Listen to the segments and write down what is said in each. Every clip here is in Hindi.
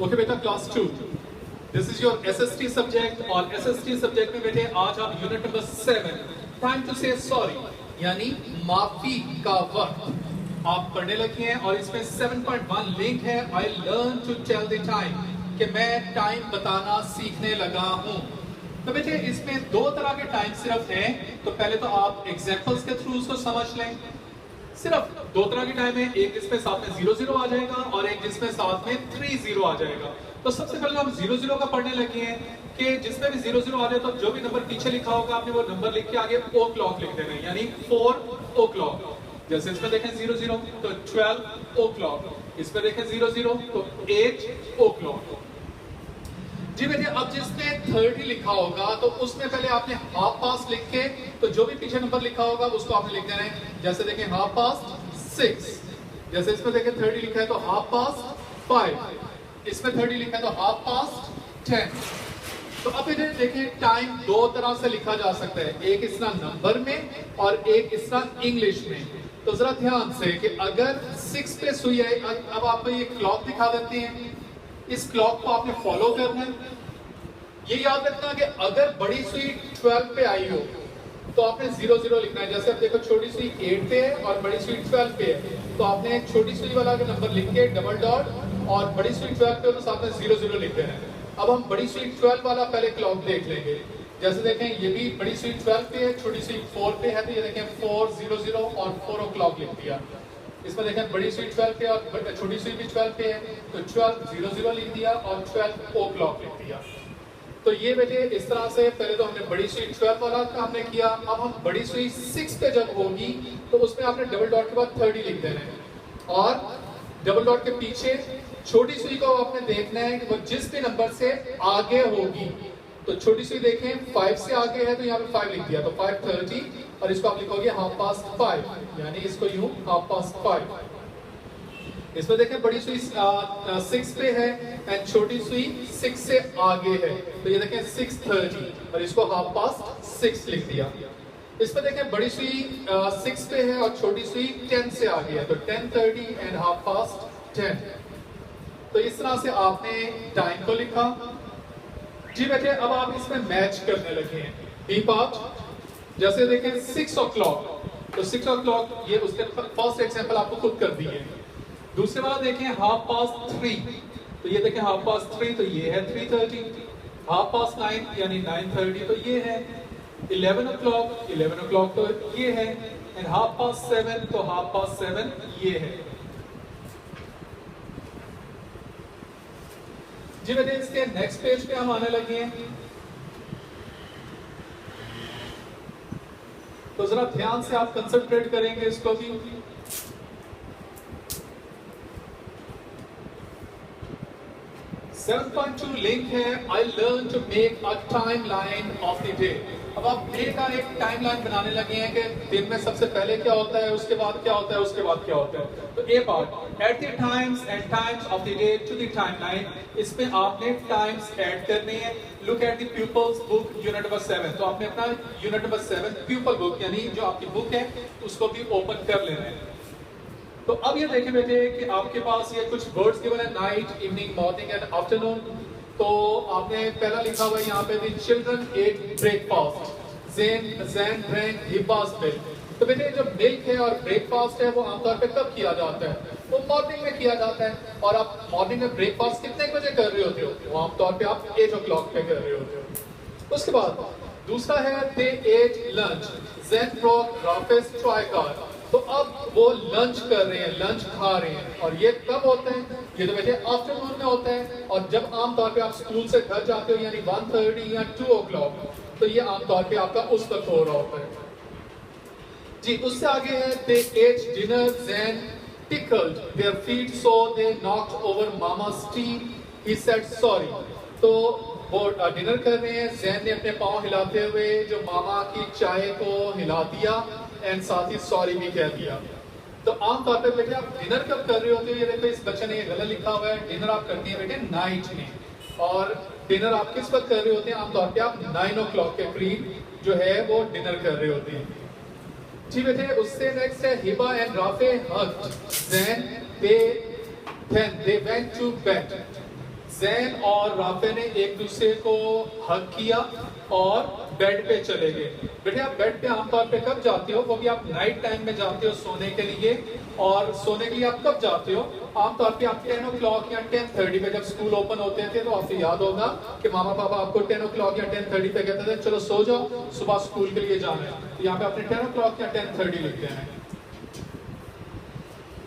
ओके बेटा, class 2, this is your SST subject, और एसएसटी सब्जेक्ट में बेटे आज आप यूनिट नंबर 7 टाइम टू से सॉरी यानी माफी का वक्त आप पढ़ने लगे हैं। और इसमें 7.1 लिंक है, I learn to tell the time, कि मैं टाइम बताना सीखने लगा हूं। तो बेटे इसमें दो तरह के टाइम सिर्फ हैं, तो पहले तो आप एग्जांपल्स के थ्रू उसको समझ लें। सिर्फ दो तरह के टाइम है, एक जिसमें साथ में 00 आ जाएगा और एक जिसमें साथ में 30 आ जाएगा। तो सबसे पहले हम 00 का पढ़ने लगे हैं कि जिसमें भी 00 आ जाए तो जो भी नंबर पीछे लिखा होगा आपने वो नंबर लिख के आगे ओ क्लॉक लिख देना है, यानी 4 o'clock। जैसे इसमें देखें 00 तो 12 o'clock, इसमें देखें 00 तो 8 o'clock। जी बेटे, अब जिसमें 30 लिखा होगा तो उसमें पहले आपने हाफ पास्ट लिख के, तो जो भी पीछे नंबर लिखा होगा उसको आपने लिख देना है। जैसे देखें हाफ पास्ट 6, जैसे इसमें देखें 30 लिखा है तो हाफ पास्ट 5, इसमें 30 लिखा है तो हाफ पास्ट 10। तो अब इधर देखें टाइम दो तरह से लिखा जा सकता है, एक इस तरह नंबर में और एक इस तरह इंग्लिश में। तो जरा ध्यान से कि अगर 6 पे सुई है, अब आपको ये क्लॉक दिखा देते हैं, इस क्लॉक को आपने फॉलो करना है। ये याद रखना कि अगर बड़ी सुई 12 पे आई हो तो आपने 00 लिखना है। जैसे अब देखो छोटी सुई 8 पे है और बड़ी सुई 12 पे है, तो आपने छोटी सुई वाला का नंबर लिख के डबल डॉट, और बड़ी सुई 12 पे हो तो साथ में 00 लिख देना है। अब हम बड़ी सुई 12 वाला पहले क्लॉक देख लेंगे। जैसे देखें ये भी बड़ी सुई 12 पे है, छोटी सुई 4 पे है, तो ये देखें 400 और 4 o'clock लिख दिया। इसमें देखें बड़ी सुई 12 पे और छोटी सुई भी 12 पे है, तो 1200 लिख दिया और 12 o'clock लिख दिया। तो ये बेटे इस तरह से पहले तो हमने बड़ी सुई 12 वाला काम ने किया। अब हम बड़ी सुई 6 पे जब होगी तो उसमें आपने डबल डॉट के बाद 30 लिख देना है, और डबल डॉट के पीछे छोटी सुई को आपने देखना है कि वो जिस भी नंबर से आगे होगी। तो छोटी सुई देखें 5 से आगे है तो यहाँ पे 5 लिख दिया, तो 5:30, और इसको आप लिखोगे हाफ पास्ट 5, यानी इसको यूं हाफ पास्ट 5। इसमें देखें बड़ी सुई 6 पे है एंड छोटी सुई 6 से आगे है, तो ये देखें 6:30 और इसको हाफ पास्ट 6 लिख दिया। इसमें देखें बड़ी सुई 6 पे है और छोटी सुई 10 से आगे है, तो 10:30 एंड हाफ पास्ट 10। तो इस तरह से आपने टाइम को लिखा। जी बेटे, अब आप इसमें मैच करने लगे हैं बी पार्ट। जैसे देखें 6 o'clock, तो 6 o'clock ये उसके फर्स्ट एग्जांपल आपको खुद कर दिए। दूसरे वाला देखें हाफ पास्ट 3, तो ये देखें हाफ पास्ट 3 तो ये है 3:30, हाफ पास्ट 9 यानी 9:30 तो ये है 11 o'clock तो ये है, एंड हाफ पास्ट 7 तो हाफ पास्ट 7 ये है। जी बेटे, इसके नेक्स्ट पेज पे हम आने लगे हैं, तो जरा ध्यान से आप कंसंट्रेट करेंगे इसको भी। (7.2) लिंक है, I learn to make a timeline of the day. अब आप डे का एक टाइम लाइन बनाने लगे हैं कि दिन में सबसे पहले क्या होता है, उसके बाद क्या होता है, उसके बाद क्या होता है। तो a part at the times and times of the day to the time line, इसमें आपने टाइम्स ऐड करने हैं। Look at the pupils book unit number 7, तो आपने अपना यूनिट नंबर 7 प्यूपल बुक यानी जो आपकी बुक है उसको भी ओपन कर लेना है। तो अब ये देखें बेटे कि आपके पास ये कुछ वर्ड्स गिवन है, night, evening, morning and afternoon. तो आपने पहला लिखा हुआ है यहाँ पे the children ate breakfast, Zain drank Hibba's milk. तो बेटे जो मिल्क है और ब्रेकफास्ट है वो आमतौर पे कब किया जाता है, वो मॉर्निंग में किया जाता है। और आप मॉर्निंग में ब्रेकफास्ट कितने बजे कर रहे होते हो, वो आमतौर पे आप 8 o'clock पे कर रहे होते हो। उसके बाद दूसरा है they at lunch, Zain Brock राफेस ट्राइकार। तो अब वो लंच कर रहे हैं, लंच खा रहे हैं, और ये कब होता है, ये तो बेटे आफ्टरनून में होता है। और जब आमतौर पे आप स्कूल से घर जाते हो यानी 1:30 या 2 o'clock, तो ये आमतौर पे आपका उस वक्त हो रहा होता है। जी उससे आगे है they ate dinner Zain tickled their feet so they knocked over mama's tea, he said sorry। तो वो डिनर कर रहे हैं, ज़ैन ने अपने पाँव हिलाते हुए जो मामा की चाय को हिला दिया एंड साथ ही सॉरी भी कह दिया। तो आमतौर पर बेटे आप डिनर कब कर रहे होते हो, ये देखो इस बच्चे ने ये गलत लिखा हुआ है, डिनर आप करती हैं बेटे नाइट में, और डिनर आप किस वक्त कर रहे होते हैं, आमतौर पे आप 9 o'clock के करीब जो है वो डिनर कर रहे होते हैं। जी बेटे, उससे नेक्स्ट है Hiba and Rafe hugged, then they went to bed। Jain और राफे ने एक दूसरे को हक किया और बेड पे चले गए। बेटे आप बेड पे आमतौर पे कब जाते हो? वो भी आप नाइट टाइम में जाते हो सोने के लिए। और सोने के लिए आप कब जाते हो? आमतौर पे आप 10 o'clock या 10:30 पे, जब स्कूल ओपन होते थे तो आपको याद होगा कि मामा पापा आपको 10 o'clock या 10:30 पे कहते थे चलो सो जाओ, सुबह स्कूल के लिए जाना है। तो यहाँ पे आपने 10 o'clock या 10:30 लिख देना है।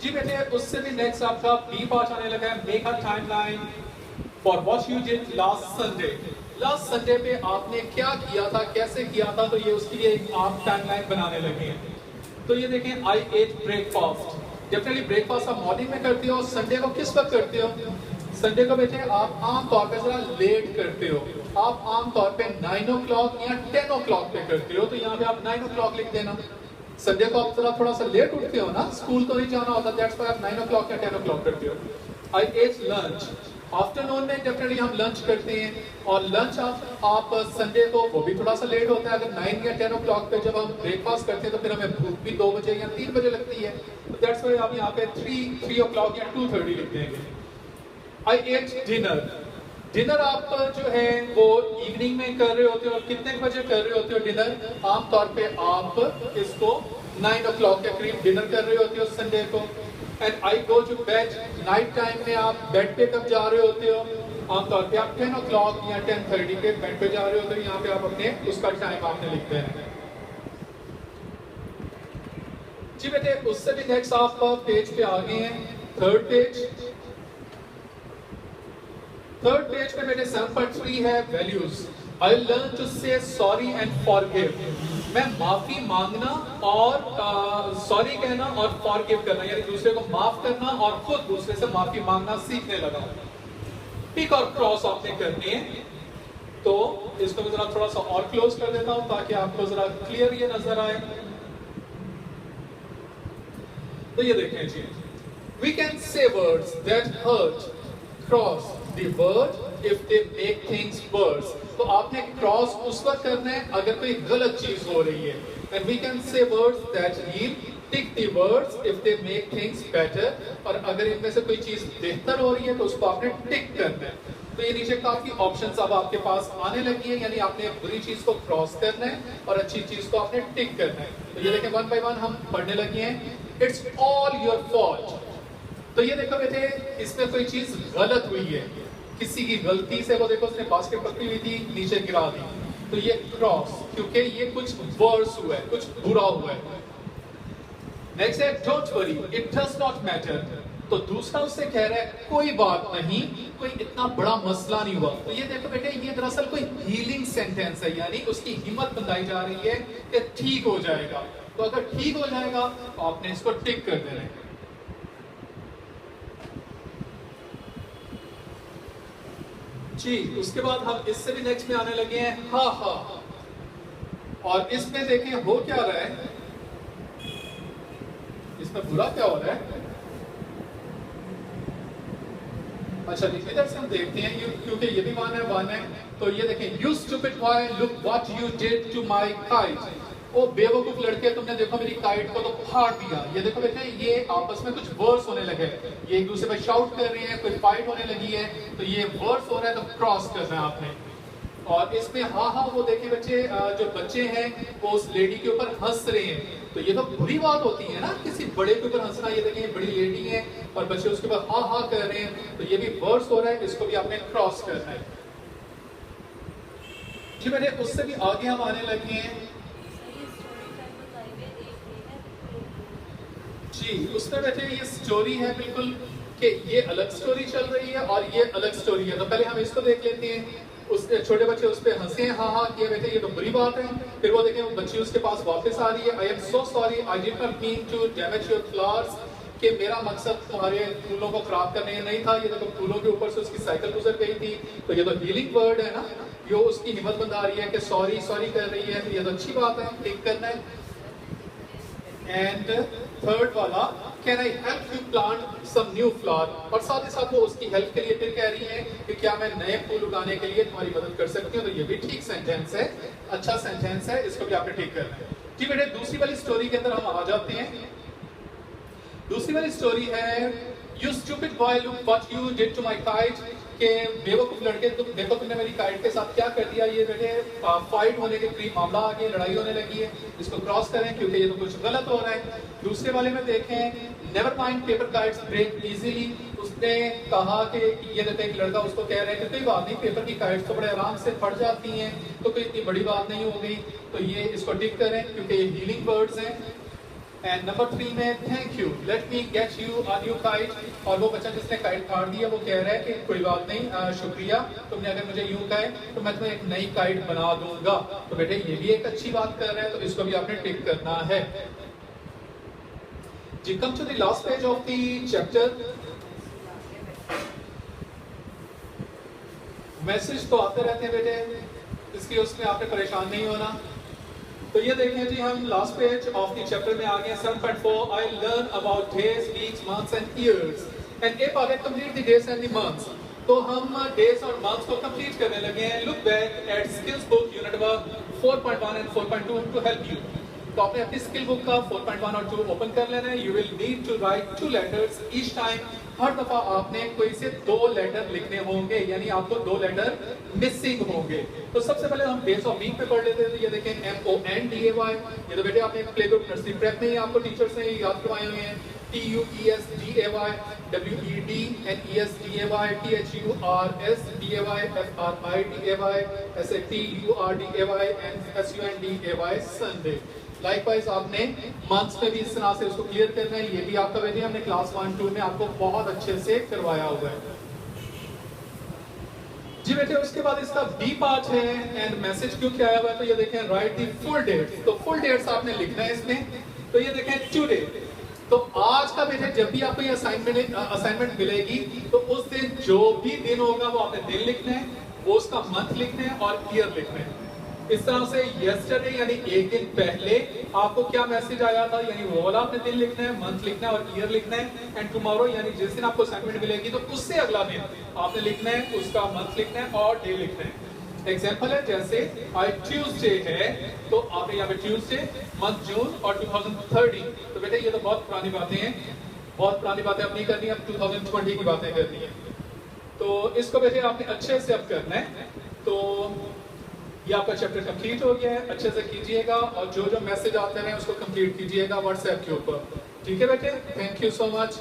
जी बेटे उससे भी नेक्स्ट आपका बी पार्ट आने लगा है, make a timeline for what you did last Sunday. Last Sunday पे आपने क्या किया था, कैसे किया था, तो ये उसके लिए एक आप टाइमलाइन बनाने लगे हैं। तो ये देखें, आई एट ब्रेकफास्ट। डेफिनेटली ब्रेकफास्ट आप मॉर्निंग में करते हो। संडे को किस वक्त करते हो? संडे को बेटे आप आम तौर पे जरा लेट करते हो। आप आम तौर पे 9 o'clock या 10 o'clock पे करते हो। तो यहाँ पे आप 9 o'clock लिख देना। संडे को आप जरा थोड़ा सा लेट उठते हो ना, स्कूल तो नहीं जाना होता, दैट्स व्हाई आप 9 o'clock या 10 o'clock करते हो। आई एट लंच। आफ्टरनून में डेफिनेटली हम लंच करते हैं, और लंच आप संडे को वो भी थोड़ा सा लेट होता है। अगर 9 या 10 o'clock पे जब हम ब्रेकफास्ट करते हैं तो फिर हमें भूख भी 2 बजे या 3 बजे लगती है। तो दैट्स व्हाई आप यहाँ पे 3 o'clock या 2:30 लिख देंगे। आई एट डिनर। डिनर आप जो है वो इवनिंग में कर रहे होते हो। और कितने बजे कर रहे होते हो डिनर? आमतौर पे आप इसको 9 o'clock के करीब डिनर कर रहे होते हो संडे को। And I go to bed. Night time में आप बेड पे कब जा रहे होते हो? आमतौर पे आप 10 o'clock या 10:30 पे बेड पे जा रहे होते हो। यहाँ पे आप अपने उसका टाइम आपने लिख देना है। जी बेटे उससे भी नेक्स्ट आप पेज पे आ गए हैं, थर्ड पेज। थर्ड पेज पे बेटे 7.3 है वैल्यूज। आई लर्न टू से सॉरी एंड फॉरगिव। मैं माफी मांगना और सॉरी कहना और फॉरगिव करना, यानी दूसरे को माफ करना और खुद दूसरे से माफी मांगना सीखने लगा। टिक और क्रॉस आपने करनी है। तो इसको मैं जरा थोड़ा सा और क्लोज कर देता हूं ताकि आपको जरा क्लियर ये नजर आए। तो ये देखें जी, we can say words that hurt, cross the word if they make things worse। तो आपने क्रॉस उस वक्त करना है अगर कोई गलत चीज हो रही है। and we can say words that heal, tick the words if they make things better। और अगर इनमें से कोई चीज बेहतर हो रही है तो उसको आपने टिक करना है। तो ये नीचे काफी ऑप्शंस अब आपके पास आने लगी है, यानी आपने बुरी चीज को क्रॉस करना है और अच्छी चीज को आपने टिक करना है। तो ये देखें 1 by 1 हम पढ़ने लगे हैं। It's all your fault. तो ये देखो बेटे इसमें कोई चीज गलत हुई है, किसी की गलती से वो देखो उसने बास्केट पकड़ी हुई थी नीचे गिरा दी, तो ये क्रॉस, क्योंकि ये कुछ वर्स हुआ है, कुछ बुरा हुआ है। नेक्स्ट है don't worry it does not matter. तो दूसरा उससे कह रहा है कोई बात नहीं, कोई इतना बड़ा मसला नहीं हुआ। तो ये देखो बेटे ये दरअसल कोई हीलिंग सेंटेंस है, यानी उसकी हिम्मत बताई जा रही है कि ठीक हो जाएगा। तो अगर ठीक हो जाएगा तो आपने इसको टिक कर देना है। जी उसके बाद हम इससे भी नेक्स्ट में आने लगे हैं हा हा। और इसमें देखें हो क्या रहा है, इसमें बुरा क्या हो रहा है। अच्छा इधर से हम देखते हैं क्योंकि ये भी वन है। तो ये देखें you stupid boy look what you did to my kite. ओ बेवकूफ लड़के तुमने देखो मेरी काइट को तो फाड़ दिया। ये देखो बेटे ये आपस में कुछ वर्ड्स होने लगे, ये एक दूसरे पर शाउट कर रहे हैं, कोई फाइट होने लगी है, तो ये वर्ड्स हो रहा है, तो क्रॉस करना है आपने। और इसमें हाँ हाँ वो देखिए बच्चे जो बच्चे हैं वो उस लेडी के ऊपर हंस रहे हैं, तो ये तो बुरी बात होती है ना किसी बड़े के ऊपर हंसना। ये देखें बड़ी लेडी है और बच्चे उसके ऊपर हाँ हाँ कर रहे हैं, तो ये भी वर्ड्स हो रहा है, इसको भी आपने क्रॉस करना है। जी बेटे उससे भी आगे हम आने लगे हैं। जी उसमें बैठे ये स्टोरी है बिल्कुल कि ये अलग स्टोरी चल रही है और ये अलग स्टोरी है। तो पहले हम इसको देख लेते हैं। उस छोटे बच्चे उस पर हंसे हाँ हाँ किए बेटे ये तो बुरी बात है। फिर वो देखें वो बच्ची उसके पास वापस आ रही है। I am so sorry I did not mean to damage your flowers. कि मेरा मकसद तुम्हारे फूलों को खराब करने नहीं था। ये देखो फूलों के ऊपर से उसकी साइकिल गुजर गई थी, तो ये तो हीलिंग वर्ड है ना, ये उसकी हिम्मत बंधा रही है कि सॉरी सॉरी कर रही है, तो ये तो अच्छी बात है, ठीक करना है। एंड थर्ड वाला can I help you plant some new flower. और साथ ही साथ वो उसकी हेल्प के लिए फिर कह रही है कि क्या मैं नए फूल उगाने के लिए तुम्हारी मदद कर सकती हूँ। तो ये भी ठीक सेंटेंस है, अच्छा सेंटेंस है, इसको भी आपने ठीक करना है। जी बेटे दूसरी वाली स्टोरी के अंदर हम आ जाते हैं। दूसरी वाली स्टोरी है You stupid boy, look what you did to my kite. के बेवकूफ लड़के, तुम देखो तुमने मेरी काइट के साथ क्या कर दिया। ये बेटे फाइट होने के करीब मामला आ गया, लड़ाई होने लगी है, इसको क्रॉस करें क्योंकि ये तो कुछ गलत हो रहा है। दूसरे वाले में देखें, never mind paper kites break easily. उसने कहा कि ये देखो एक लड़का उसको कह रहा है कि कोई बात नहीं, पेपर की काइट्स तो बड़े आराम से फट जाती हैं, तो कोई इतनी बड़ी बात नहीं हो गई। तो ये इसको टिक करें क्योंकि ये हीलिंग वर्ड्स हैं। एंड नंबर 3 में thank you, let me get you a new kite. और वो बच्चा जिसने काइट फाड़ दिया वो कह रहा है कि कोई बात नहीं, शुक्रिया, तुमने अगर मुझे यूं कहे तो मैं तुम्हें एक नई काइट बना दूंगा। तो बेटे ये भी एक अच्छी बात कर रहा है, तो इसको भी आपने टिक करना है जी। Come to the last page of the chapter. Message तो आते रहते हैं बेटे, इसकी उसमें आपने परेशान नहीं होना। तो ये देखें जी, हम last page of the chapter में आ गए। 7.4 I learn about days, weeks, months and years and if I complete the days and the months. तो हम डेज और मंथ्स को कंप्लीट करने लगे हैं। Look back at skills book unit 4.1 and 4.2 to help you. तो आपने अपनी स्किल बुक का 4.1 और 2 ओपन कर लेना है। You will need to write 2 letters each time. हर दफा आपने कोई से 2 लेटर लिखने होंगे, यानी आपको 2 लेटर मिसिंग होंगे। तो सबसे पहले हम डेज ऑफ वीक पे पढ़ लेते हैं। तो ये देखें MONDAY, ये तो बेटे आपने प्ले ग्रुप नर्सरी प्रेप में ही आपको टीचर्स ने याद करवाए हुए हैं। TUESDAY, WEDNESDAY, THURSDAY, FRIDAY, SATURDAY and SUNDAY, Sunday। Likewise आपने मंथ्स में भी इस तरह से उसको क्लियर करना है। ये भी आपका बेटे हमने क्लास 1-2 में आपको बहुत अच्छे से करवाया हुआ है जी बेटे। उसके बाद इसका बी पार्ट है एंड मैसेज क्यों क्या आया हुआ है। तो ये देखें, राइट दी फुल डेट्स। तो फुल डेट्स आपने लिखना है इसमें। तो ये देखें टुडे, तो आज का बेटे जब भी आपको ये असाइनमेंट मिलेगी तो उस दिन जो भी दिन होगा वो आपने दिन लिखना है, वो उसका मंथ लिखना है और ईयर लिखना है। इस तरह से यस्टरडे यानी एक दिन पहले आपको क्या मैसेज आया था, यानी वो वाला आपने दिन लिखना है, मंथ लिखना है और ईयर लिखना है। एंड टुमारो यानी जिस दिन आपको असाइनमेंट मिलेगी तो उससे अगला दिन आपने लिखना है, उसका मंथ लिखना है और डे लिखना है। एग्जाम्पल है जैसे आज ट्यूसडे है, तो आपने यहाँ पे ट्यूसडे, मंथ जून और 2030। तो बेटे ये तो बहुत पुरानी बातें हैं, बहुत पुरानी बातें अब नहीं करनी, अब 2020 की बातें करनी है। तो इसको बेटे आपने अच्छे से अब करना है। तो ये आपका चैप्टर कंप्लीट हो गया है, अच्छे से कीजिएगा और जो जो मैसेज आते हैं उसको कंप्लीट कीजिएगा व्हाट्सएप के ऊपर। ठीक है बेटे, थैंक यू सो मच।